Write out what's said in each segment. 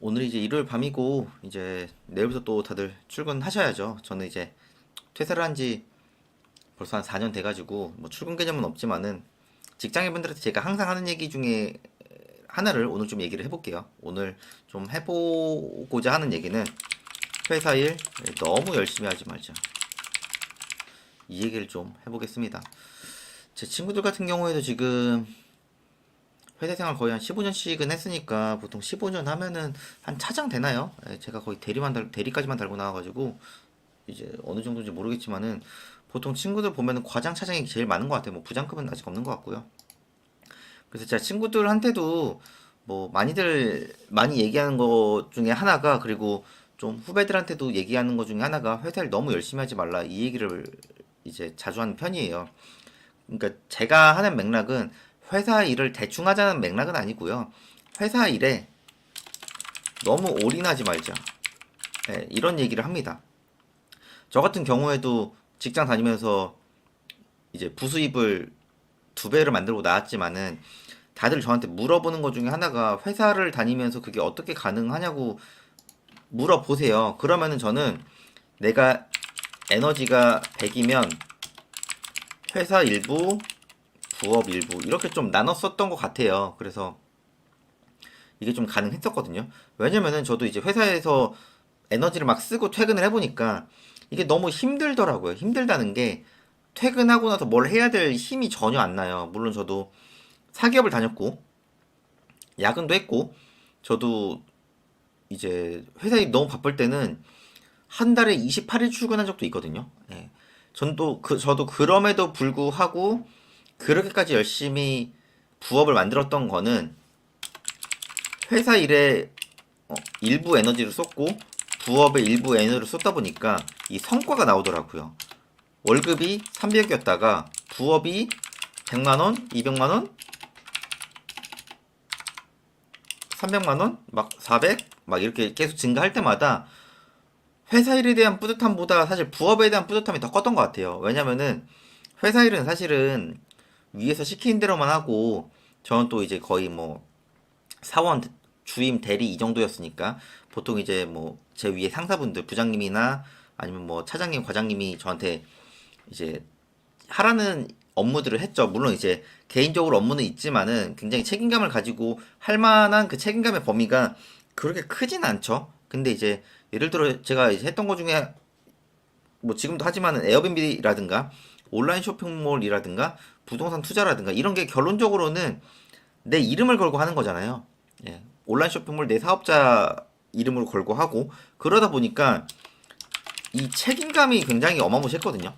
오늘 이제 일요일 밤이고 이제 내일부터 또 다들 출근하셔야죠. 저는 이제 퇴사를 한 지 벌써 한 4년 돼가지고 뭐 출근 개념은 없지만은 직장인분들한테 제가 항상 하는 얘기 중에 하나를 오늘 좀 얘기를 해볼게요. 오늘 좀 해보고자 하는 얘기는 회사 일 너무 열심히 하지 말자. 이 얘기를 좀 해보겠습니다. 제 친구들 같은 경우에도 지금 회사 생활 거의 한 15년씩은 했으니까 보통 15년 하면은 한 차장 되나요? 제가 거의 대리까지만 달고 나와가지고 이제 어느 정도인지 모르겠지만은 보통 친구들 보면은 과장 차장이 제일 많은 것 같아요. 뭐 부장급은 아직 없는 것 같고요. 그래서 제가 친구들한테도 뭐 많이 얘기하는 것 중에 하나가, 그리고 좀 후배들한테도 얘기하는 것 중에 하나가 회사를 너무 열심히 하지 말라, 이 얘기를 이제 자주 하는 편이에요. 그러니까 제가 하는 맥락은 회사 일을 대충 하자는 맥락은 아니고요. 회사 일에 너무 올인하지 말자. 이런 얘기를 합니다. 저 같은 경우에도 직장 다니면서 이제 부수입을 2배를 만들고 나왔지만은 다들 저한테 물어보는 것 중에 하나가 회사를 다니면서 그게 어떻게 가능하냐고 물어보세요. 그러면은 저는 내가 에너지가 100이면 회사 일부, 부업 일부 이렇게 좀 나눴었던 것 같아요. 그래서 이게 좀 가능했었거든요. 왜냐면은 저도 이제 회사에서 에너지를 막 쓰고 퇴근을 해보니까 이게 너무 힘들더라고요. 힘들다는 게 퇴근하고 나서 뭘 해야 될 힘이 전혀 안 나요. 물론 저도 사기업을 다녔고 야근도 했고, 저도 이제 회사 일 너무 바쁠 때는 한 달에 28일 출근한 적도 있거든요. 예. 저도 그럼에도 불구하고 그렇게까지 열심히 부업을 만들었던 거는 회사 일에 일부 에너지를 쏟고 부업에 일부 에너지를 쏟다 보니까 이 성과가 나오더라고요. 월급이 300이었다가 부업이 100만원, 200만원, 300만원, 막 400, 막 이렇게 계속 증가할 때마다 회사 일에 대한 뿌듯함보다 사실 부업에 대한 뿌듯함이 더 컸던 것 같아요. 왜냐면은 회사 일은 사실은 위에서 시키는 대로만 하고, 저는 또 이제 거의 뭐 사원, 주임, 대리 이 정도였으니까 보통 이제 뭐 제 위에 상사분들, 부장님이나 아니면 뭐 차장님, 과장님이 저한테 이제 하라는 업무들을 했죠. 물론 이제 개인적으로 업무는 있지만은 굉장히 책임감을 가지고 할 만한 그 책임감의 범위가 그렇게 크진 않죠. 근데 이제 예를 들어 제가 이제 했던 것 중에 뭐 지금도 하지만은 에어비앤비라든가 온라인 쇼핑몰이라든가 부동산 투자라든가 이런 게 결론적으로는 내 이름을 걸고 하는 거잖아요. 예. 온라인 쇼핑몰 내 사업자 이름으로 걸고 하고, 그러다 보니까 이 책임감이 굉장히 어마무시했거든요.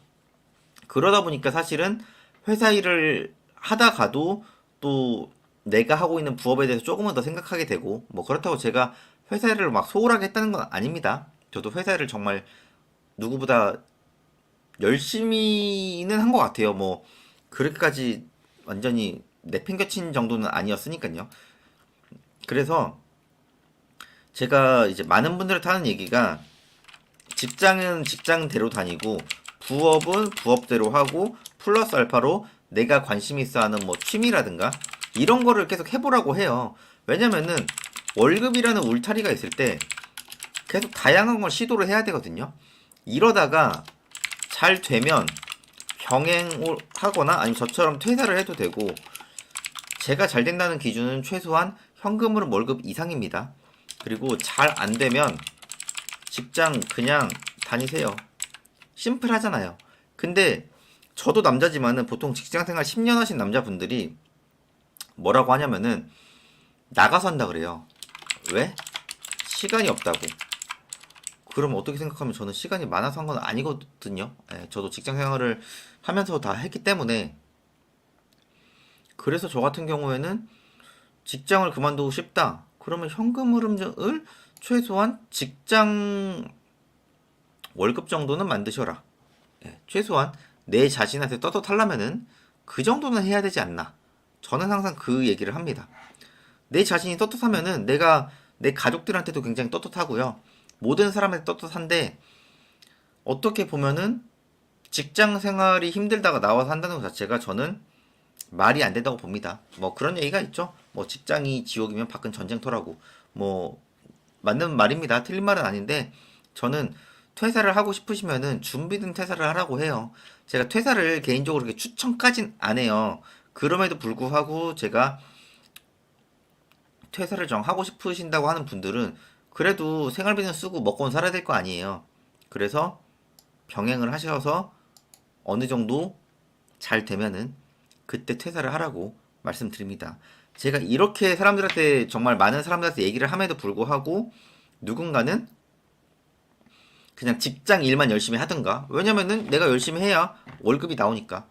그러다 보니까 사실은 회사 일을 하다가도 또 내가 하고 있는 부업에 대해서 조금은 더 생각하게 되고, 뭐 그렇다고 제가 회사 일을 막 소홀하게 했다는 건 아닙니다. 저도 회사 일을 정말 누구보다 열심히는 한 것 같아요. 뭐 그렇게까지 완전히 내팽겨친 정도는 아니었으니까요. 그래서 제가 이제 많은 분들한테 하는 얘기가, 직장은 직장대로 다니고 부업은 부업대로 하고 플러스 알파로 내가 관심 있어 하는 뭐 취미라든가 이런 거를 계속 해보라고 해요. 왜냐면은 월급이라는 울타리가 있을 때 계속 다양한 걸 시도를 해야 되거든요. 이러다가 잘 되면 병행을 하거나 아니면 저처럼 퇴사를 해도 되고, 제가 잘 된다는 기준은 최소한 현금으로 월급 이상입니다. 그리고 잘 안 되면 직장 그냥 다니세요. 심플하잖아요. 근데 저도 남자지만은 보통 직장 생활 10년 하신 남자분들이 뭐라고 하냐면은 나가서 한다 그래요. 왜? 시간이 없다고. 그럼 어떻게 생각하면 저는 시간이 많아서 한 건 아니거든요. 예, 저도 직장 생활을 하면서 다 했기 때문에. 그래서 저 같은 경우에는 직장을 그만두고 싶다. 그러면 현금 흐름을 최소한 직장 월급 정도는 만드셔라. 예, 최소한 내 자신한테 떳떳하려면은 그 정도는 해야 되지 않나. 저는 항상 그 얘기를 합니다. 내 자신이 떳떳하면은 내가 내 가족들한테도 굉장히 떳떳하고요. 모든 사람한테 떳떳한데, 어떻게 보면은 직장 생활이 힘들다가 나와서 한다는 것 자체가 저는 말이 안 된다고 봅니다. 뭐 그런 얘기가 있죠. 뭐 직장이 지옥이면 밖은 전쟁터라고. 뭐 맞는 말입니다. 틀린 말은 아닌데 저는 퇴사를 하고 싶으시면은 준비된 퇴사를 하라고 해요. 제가 퇴사를 개인적으로 그렇게 추천까진 안 해요. 그럼에도 불구하고 제가 퇴사를 하고 싶으신다고 하는 분들은 그래도 생활비는 쓰고 먹고는 살아야 될 거 아니에요. 그래서 병행을 하셔서 어느 정도 잘 되면은 그때 퇴사를 하라고 말씀드립니다. 제가 이렇게 사람들한테 정말 많은 사람들한테 얘기를 함에도 불구하고 누군가는 그냥 직장 일만 열심히 하든가. 왜냐면은 내가 열심히 해야 월급이 나오니까.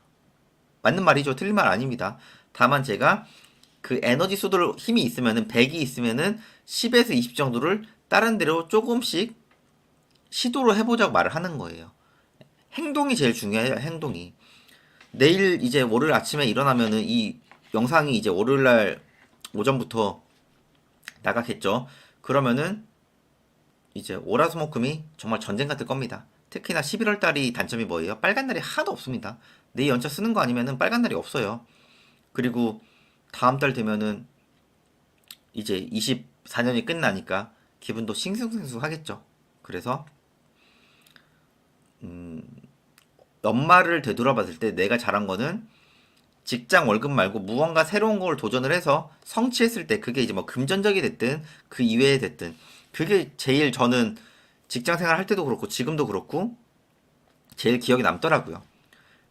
맞는 말이죠. 틀린 말 아닙니다. 다만 제가 그 에너지 소들 힘이 있으면은 100이 있으면은 10에서 20 정도를 다른 데로 조금씩 시도를 해보자고 말을 하는 거예요. 행동이 제일 중요해요. 행동이. 내일 이제 월요일 아침에 일어나면은 이 영상이 이제 월요일 날 오전부터 나가겠죠. 그러면은 이제 월화수목금이 정말 전쟁 같을 겁니다. 특히나 11월 달이 단점이 뭐예요? 빨간 날이 하나도 없습니다. 내 연차 쓰는 거 아니면은 빨간 날이 없어요. 그리고 다음 달 되면은 이제 24년이 끝나니까 기분도 싱숭생숭하겠죠. 그래서 연말을 되돌아봤을 때 내가 잘한 거는 직장 월급 말고 무언가 새로운 걸 도전을 해서 성취했을 때 그게 이제 뭐 금전적이 됐든 그 이외에 됐든 그게 제일 저는 직장 생활 할 때도 그렇고 지금도 그렇고 제일 기억에 남더라고요.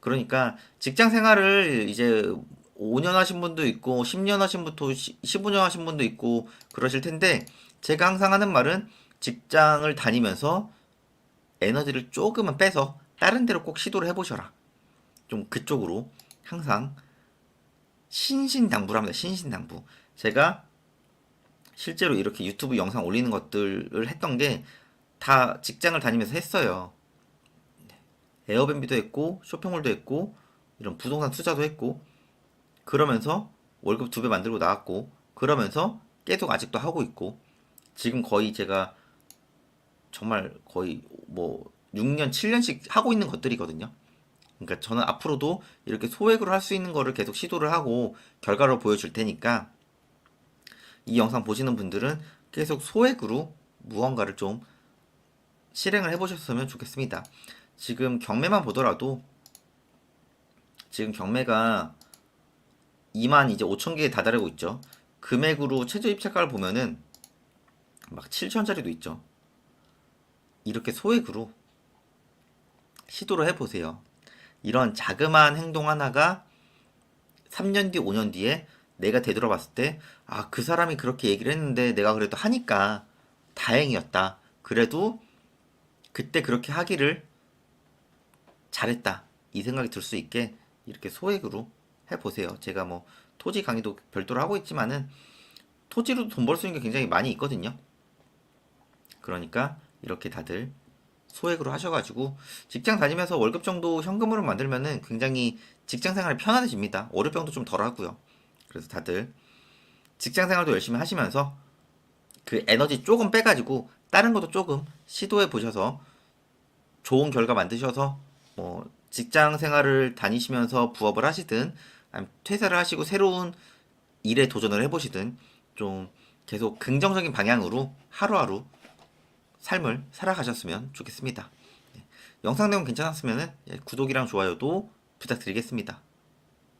그러니까 직장 생활을 이제 5년 하신 분도 있고 10년 하신 분도 15년 하신 분도 있고 그러실 텐데 제가 항상 하는 말은 직장을 다니면서 에너지를 조금은 빼서 다른 데로 꼭 시도를 해보셔라. 좀 그쪽으로 항상 신신당부랍니다. 신신당부. 제가 실제로 이렇게 유튜브 영상 올리는 것들을 했던 게 다 직장을 다니면서 했어요. 에어비앤비도 했고 쇼핑몰도 했고 이런 부동산 투자도 했고 그러면서 월급 2배 만들고 나왔고 그러면서 계속 아직도 하고 있고 지금 거의 제가 정말 거의 뭐 6년, 7년씩 하고 있는 것들이거든요. 그러니까 저는 앞으로도 이렇게 소액으로 할 수 있는 거를 계속 시도를 하고 결과를 보여줄 테니까 이 영상 보시는 분들은 계속 소액으로 무언가를 좀 실행을 해보셨으면 좋겠습니다. 지금 경매만 보더라도 지금 경매가 2만 이제 5천 개에 다다르고 있죠. 금액으로 최저 입찰가를 보면은 막 7천짜리도 있죠. 이렇게 소액으로 시도를 해보세요. 이런 자그마한 행동 하나가 3년 뒤, 5년 뒤에 내가 되돌아봤을 때, 아, 그 사람이 그렇게 얘기를 했는데 내가 그래도 하니까 다행이었다. 그래도 그때 그렇게 하기를 잘했다. 이 생각이 들 수 있게 이렇게 소액으로 해보세요. 제가 뭐 토지 강의도 별도로 하고 있지만은 토지로도 돈 벌 수 있는 게 굉장히 많이 있거든요. 그러니까 이렇게 다들 소액으로 하셔가지고 직장 다니면서 월급 정도 현금으로 만들면은 굉장히 직장 생활이 편안해집니다. 월요병도 좀 덜 하고요. 그래서 다들 직장 생활도 열심히 하시면서 그 에너지 조금 빼가지고 다른 것도 조금 시도해 보셔서 좋은 결과 만드셔서 뭐 직장 생활을 다니시면서 부업을 하시든 아니면 퇴사를 하시고 새로운 일에 도전을 해보시든 좀 계속 긍정적인 방향으로 하루하루 삶을 살아가셨으면 좋겠습니다. 네. 영상 내용 괜찮았으면 구독이랑 좋아요도 부탁드리겠습니다.